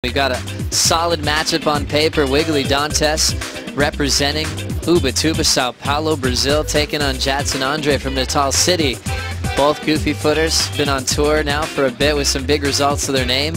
We've got a solid matchup on paper. Wiggolly Dantas representing Ubatuba, Sao Paulo, Brazil, taking on Jadson from Natal City. Both goofy footers, been on tour now for a bit with some big results to their name.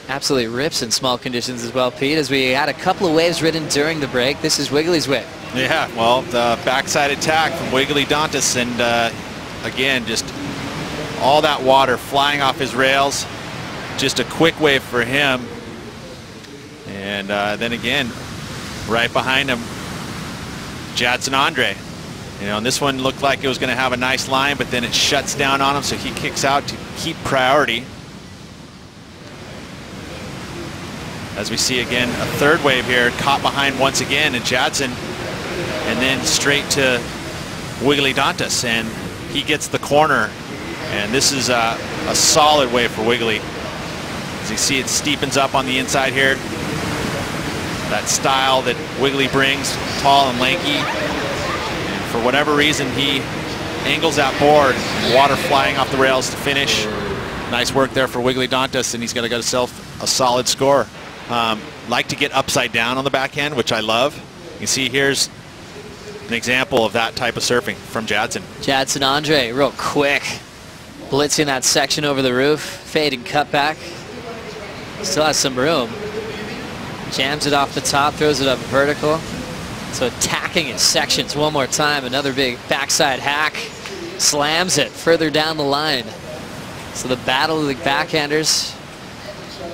Absolutely rips in small conditions as well, Pete, as we had a couple of waves ridden during the break. This is Wiggolly's wave. Yeah, well, the backside attack from Wiggolly Dantas, and again, just all that water flying off his rails. Just a quick wave for him. And then again, right behind him, Jadson. You know, and this one looked like it was going to have a nice line, but then it shuts down on him, so he kicks out to keep priority. As we see again, a third wave here, caught behind once again, and Jadson, and then straight to Wiggolly Dantas, and he gets the corner. And this is a solid wave for Wiggolly. As you see, it steepens up on the inside here. That style that Wiggolly brings, tall and lanky. And for whatever reason, he angles that board, water flying off the rails to finish. Nice work there for Wiggolly Dantas, and he's got himself a solid score. Like to get upside down on the backhand, which I love. You can see here's an example of that type of surfing from Jadson. Jadson real quick, blitzing that section over the roof, fade and cut back. Still has some room. Jams it off the top, throws it up vertical. So attacking his sections one more time. Another big backside hack. Slams it further down the line. So the battle of the backhanders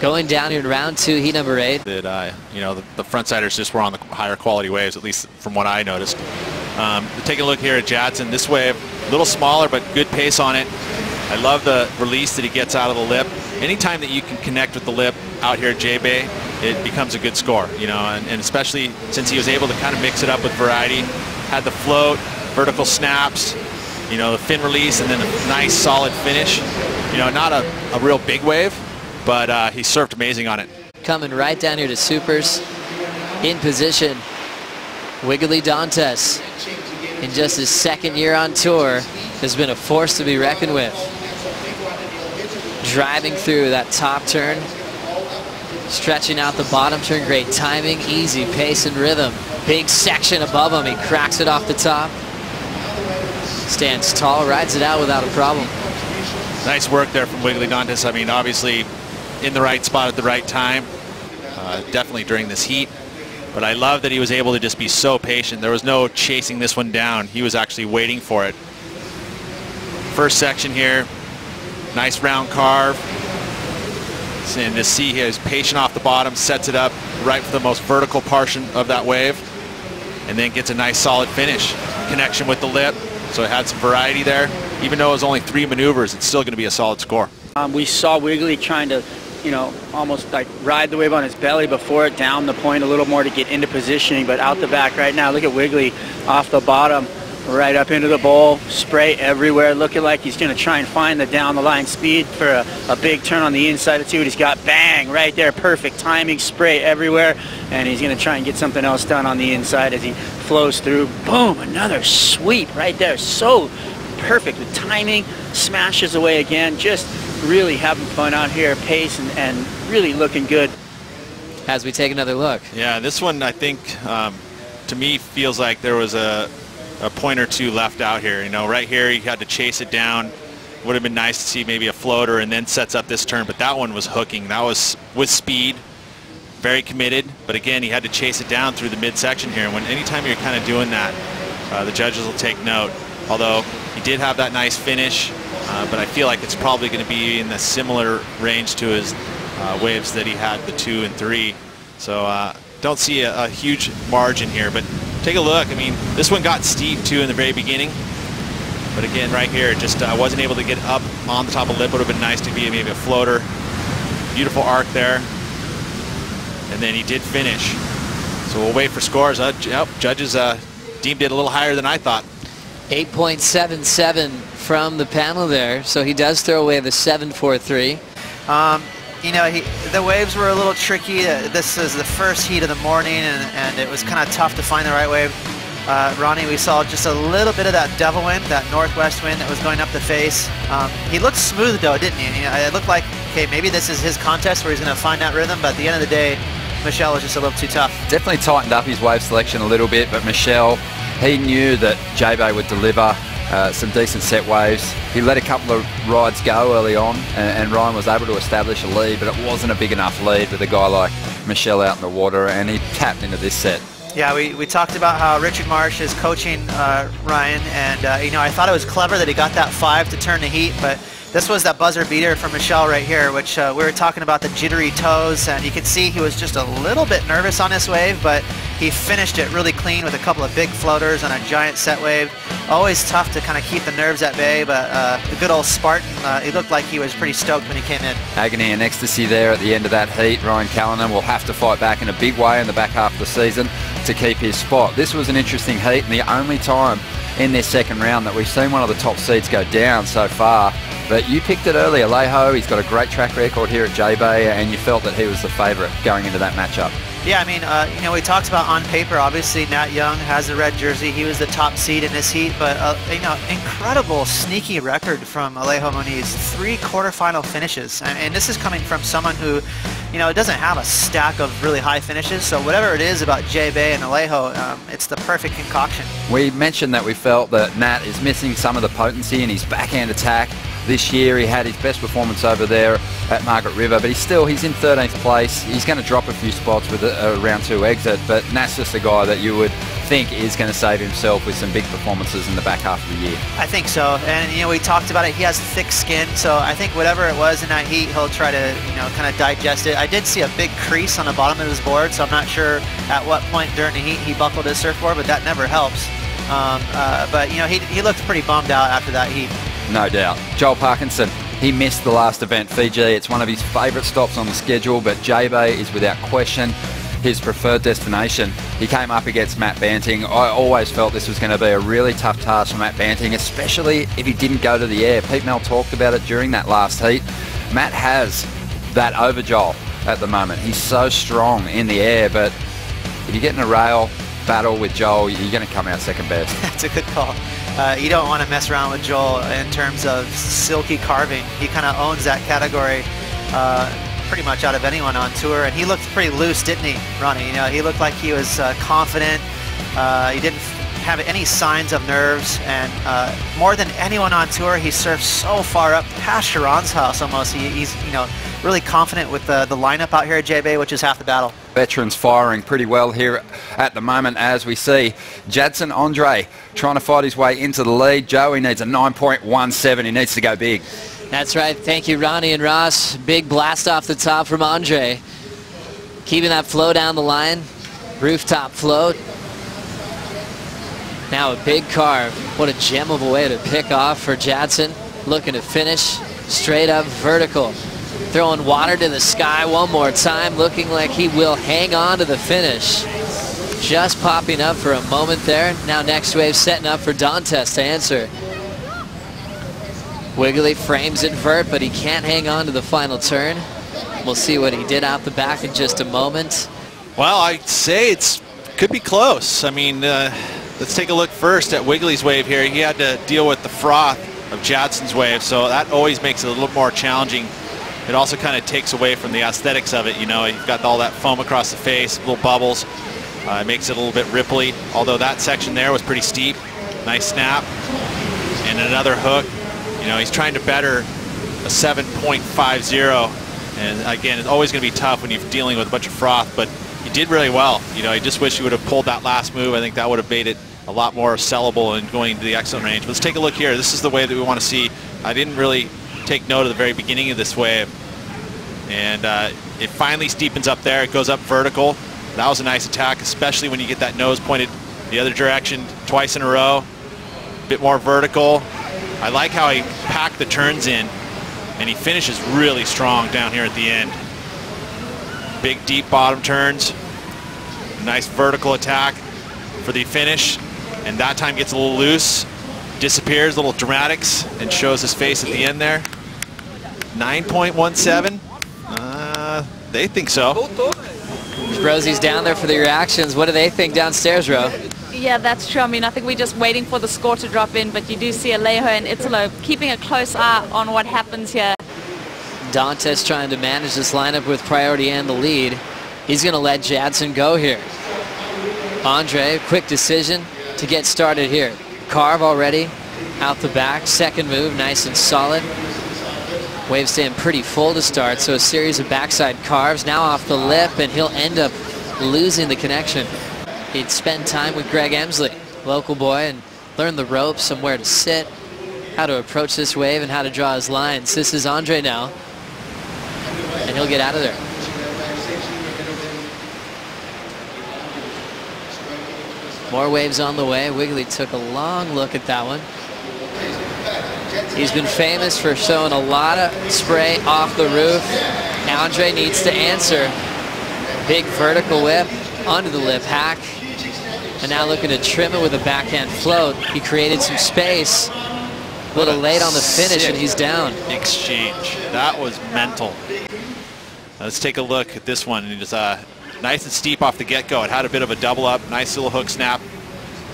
going down here in round 2, heat number 8. That you know, the frontsiders just were on the higher quality waves, at least from what I noticed. Taking a look here at Jadson, this wave, a little smaller but good pace on it. I love the release that he gets out of the lip. Anytime that you can connect with the lip out here at J-Bay, it becomes a good score, you know, and especially since he was able to kind of mix it up with variety. Had the float, vertical snaps, you know, the fin release, and then a nice solid finish. You know, not a real big wave, but he surfed amazing on it. Coming right down here to supers, in position, Wiggolly Dantas. In just his second year on tour, has been a force to be reckoned with. Driving through that top turn, stretching out the bottom turn, great timing, easy pace and rhythm. Big section above him, he cracks it off the top. Stands tall, rides it out without a problem. Nice work there from Wiggolly Dantas. I mean, obviously in the right spot at the right time, definitely during this heat. But I love that he was able to just be so patient. There was no chasing this one down. He was actually waiting for it. First section here, nice round carve. And to see he is patient off the bottom, sets it up right for the most vertical portion of that wave, and then gets a nice solid finish. Connection with the lip, so it had some variety there. Even though it was only 3 maneuvers, it's still going to be a solid score. We saw Wiggolly trying to, you know, almost like ride the wave on his belly before it, down the point a little more to get into positioning, but out the back right now, look at Wiggolly off the bottom, right up into the bowl, spray everywhere, looking like he's going to try and find the down the line speed for a big turn on the inside. Let's see what he's got. Bang, right there, perfect timing, spray everywhere, and he's going to try and get something else done on the inside as he flows through. Boom, another sweep right there, so perfect with timing, smashes away again, just really having fun out here, pace and really looking good. As we take another look. Yeah, this one I think to me feels like there was a point or two left out here. You know, right here he had to chase it down. Would have been nice to see maybe a floater and then sets up this turn, but that one was hooking. That was with speed, very committed, but again he had to chase it down through the midsection here. And anytime you're kind of doing that, the judges will take note. Although he did have that nice finish, but I feel like it's probably going to be in the similar range to his waves that he had, the 2 and 3. So don't see a huge margin here, but take a look. I mean, this one got steep too in the very beginning, but again right here, just wasn't able to get up on the top of the lip. Would have been nice to be maybe a floater. Beautiful arc there, and then he did finish. So we'll wait for scores. Yep, judges deemed it a little higher than I thought. 8.77 from the panel there, so he does throw away the 7.43. You know, the waves were a little tricky. This is the first heat of the morning, and it was kind of tough to find the right wave. Ronnie, we saw just a little bit of that devil wind, that northwest wind that was going up the face. He looked smooth though, didn't he? It looked like okay, maybe this is his contest where he's going to find that rhythm, but at the end of the day, Michel was just a little too tough. Definitely tightened up his wave selection a little bit, but Michel, he knew that J-Bay would deliver some decent set waves. He let a couple of rides go early on, and Ryan was able to establish a lead, but it wasn't a big enough lead with a guy like Michel out in the water, and he tapped into this set. Yeah, we talked about how Richard Marsh is coaching Ryan, and you know, I thought it was clever that he got that 5 to turn the heat, but this was that buzzer beater from Michel right here, which we were talking about the jittery toes, and you can see he was just a little bit nervous on this wave, but he finished it really clean with a couple of big floaters on a giant set wave. Always tough to kind of keep the nerves at bay, but the good old Spartan, he looked like he was pretty stoked when he came in. Agony and ecstasy there at the end of that heat. Ryan Callanan will have to fight back in a big way in the back half of the season to keep his spot. This was an interesting heat, and the only time in this second round that we've seen one of the top seeds go down so far. But you picked it earlier, Alejo. He's got a great track record here at J-Bay, and you felt that he was the favourite going into that matchup. Yeah, I mean, you know, we talked about on paper, obviously Nat Young has the red jersey. He was the top seed in this heat, but, you know, incredible sneaky record from Alejo Moniz. 3 quarterfinal finishes. And this is coming from someone who, you know, doesn't have a stack of really high finishes. So whatever it is about J-Bay and Alejo, it's the perfect concoction. We mentioned that we felt that Nat is missing some of the potency in his backhand attack. This year he had his best performance over there at Margaret River, but he's in 13th place. He's going to drop a few spots with a round 2 exit, but Nat's just a guy that you would think is going to save himself with some big performances in the back half of the year. I think so, and you know, we talked about it. He has thick skin, so I think whatever it was in that heat, he'll try to, you know, kind of digest it. I did see a big crease on the bottom of his board, so I'm not sure at what point during the heat he buckled his surfboard, but that never helps. But you know, he looked pretty bummed out after that heat. No doubt. Joel Parkinson, he missed the last event, Fiji. It's one of his favourite stops on the schedule, but J-Bay is without question his preferred destination. He came up against Matt Banting. I always felt this was going to be a really tough task for Matt Banting, especially if he didn't go to the air. Pete Mel talked about it during that last heat. Matt has that over Joel at the moment. He's so strong in the air, but if you get in a rail battle with Joel, you're going to come out second best. That's a good call. You don't want to mess around with Joel in terms of silky carving. He kind of owns that category pretty much out of anyone on tour, and he looked pretty loose, didn't he, Ronnie? You know, he looked like he was confident. He didn't have any signs of nerves, and more than anyone on tour, he surfed so far up past Sharon's house almost. He's, you know, really confident with the lineup out here at J-Bay, which is half the battle. Veterans firing pretty well here at the moment, as we see Jadson Andre trying to fight his way into the lead. Joey needs a 9.17. He needs to go big. That's right. Thank you, Ronnie and Ross. Big blast off the top from Andre. Keeping that flow down the line. Rooftop float. Now a big carve. What a gem of a way to pick off for Jadson. Looking to finish straight up vertical. Throwing water to the sky one more time, looking like he will hang on to the finish. Just popping up for a moment there. Now next wave setting up for Dantas to answer. Wiggolly frames it vert, but he can't hang on to the final turn. We'll see what he did out the back in just a moment. Well, I'd say it could be close. I mean, let's take a look first at Wiggolly's wave here. He had to deal with the froth of Jadson's wave, so that always makes it a little more challenging. It also kind of takes away from the aesthetics of it. You know, you've got all that foam across the face, little bubbles. It makes it a little bit ripply, although that section there was pretty steep. Nice snap and another hook. You know, he's trying to better a 7.50, and again, it's always going to be tough when you're dealing with a bunch of froth, but he did really well. You know, I just wish he would have pulled that last move. I think that would have made it a lot more sellable and going to the excellent range. But let's take a look here. This is the wave that we want to see. I didn't really take note of the very beginning of this wave, and it finally steepens up there. It goes up vertical. That was a nice attack, especially when you get that nose pointed the other direction twice in a row. A bit more vertical. I like how he packed the turns in, and he finishes really strong down here at the end. Big deep bottom turns. Nice vertical attack for the finish, and that time gets a little loose, disappears, little dramatics, and shows his face at the end there. 9.17. They think so. Rosie's down there for the reactions. What do they think downstairs, Ro? Yeah, that's true. I mean, I think we're just waiting for the score to drop in, but you do see Alejo and Italo keeping a close eye on what happens here. Dantas trying to manage this lineup with priority and the lead. He's going to let Jadson go here. Andre, quick decision to get started here. Carve already out the back. Second move, nice and solid. Wave staying pretty full to start, so a series of backside carves. Now off the lip, and he'll end up losing the connection. He'd spend time with Greg Emsley, local boy, and learn the ropes, somewhere to sit, how to approach this wave, and how to draw his lines. This is Andre now, and he'll get out of there. More waves on the way. Wiggolly took a long look at that one. He's been famous for showing a lot of spray off the roof. Andre needs to answer. Big vertical whip, onto the lip hack. And now looking to trim it with a backhand float. He created some space. A little late on the finish, and he's down. Exchange. That was mental. Let's take a look at this one. It was nice and steep off the get-go. It had a bit of a double up, nice little hook snap.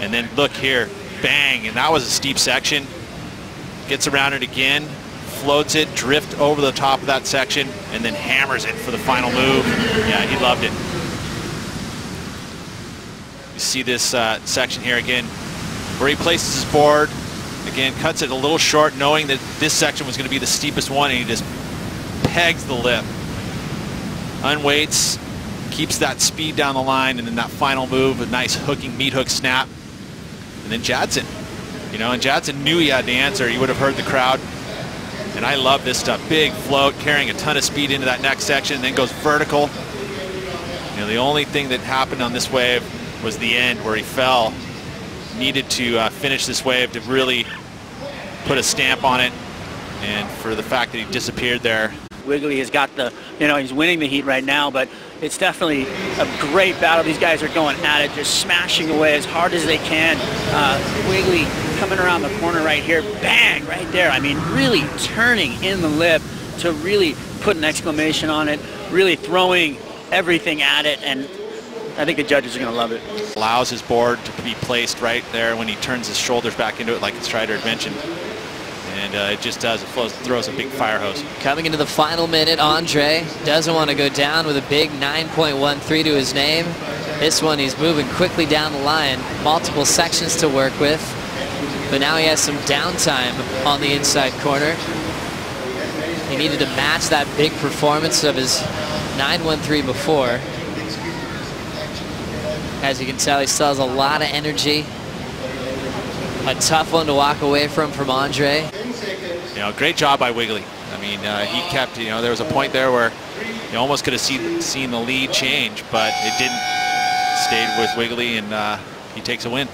And then look here, bang, and that was a steep section. Gets around it again, floats it, drift over the top of that section, and then hammers it for the final move. Yeah, he loved it. You see this section here again, where he places his board. Again, cuts it a little short, knowing that this section was going to be the steepest one, and he just pegs the lip. Unweights, keeps that speed down the line, and then that final move, a nice hooking meat hook snap. And then Jadson, you know, and Jadson knew he had to answer. He would have heard the crowd. And I love this stuff. Big float, carrying a ton of speed into that next section, and then goes vertical. You know, the only thing that happened on this wave was the end where he fell. Needed to finish this wave to really put a stamp on it, and for the fact that he disappeared there. Wiggolly has got the, you know, he's winning the heat right now, but it's definitely a great battle. These guys are going at it, just smashing away as hard as they can. Wiggolly coming around the corner right here, bang, right there. I mean, really turning in the lip to really put an exclamation on it, really throwing everything at it, and I think the judges are going to love it. Allows his board to be placed right there when he turns his shoulders back into it, like Strider had mentioned. And it just does, it throws a big fire hose. Coming into the final minute, Andre doesn't want to go down with a big 9.13 to his name. This one he's moving quickly down the line, multiple sections to work with. But now he has some downtime on the inside corner. He needed to match that big performance of his 9.13 before. As you can tell, he still has a lot of energy. A tough one to walk away from Andre. You know, great job by Wiggolly. I mean, he kept, you know, there was a point there where you almost could have seen the lead change, but it didn't. Stayed with Wiggolly, and he takes a win.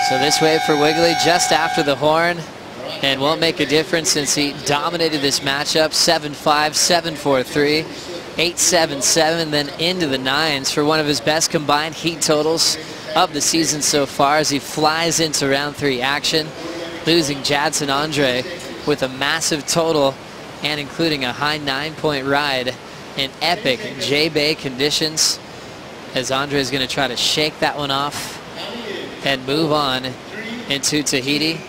So this wave for Wiggolly just after the horn, and won't make a difference since he dominated this matchup. 7-5, 7-4-3, 8-7-7, then into the nines for one of his best combined heat totals of the season so far, as he flies into round 3 action, losing Jadson Andre with a massive total and including a high 9-point ride in epic J-Bay conditions, as Andre is going to try to shake that one off and move on into Tahiti.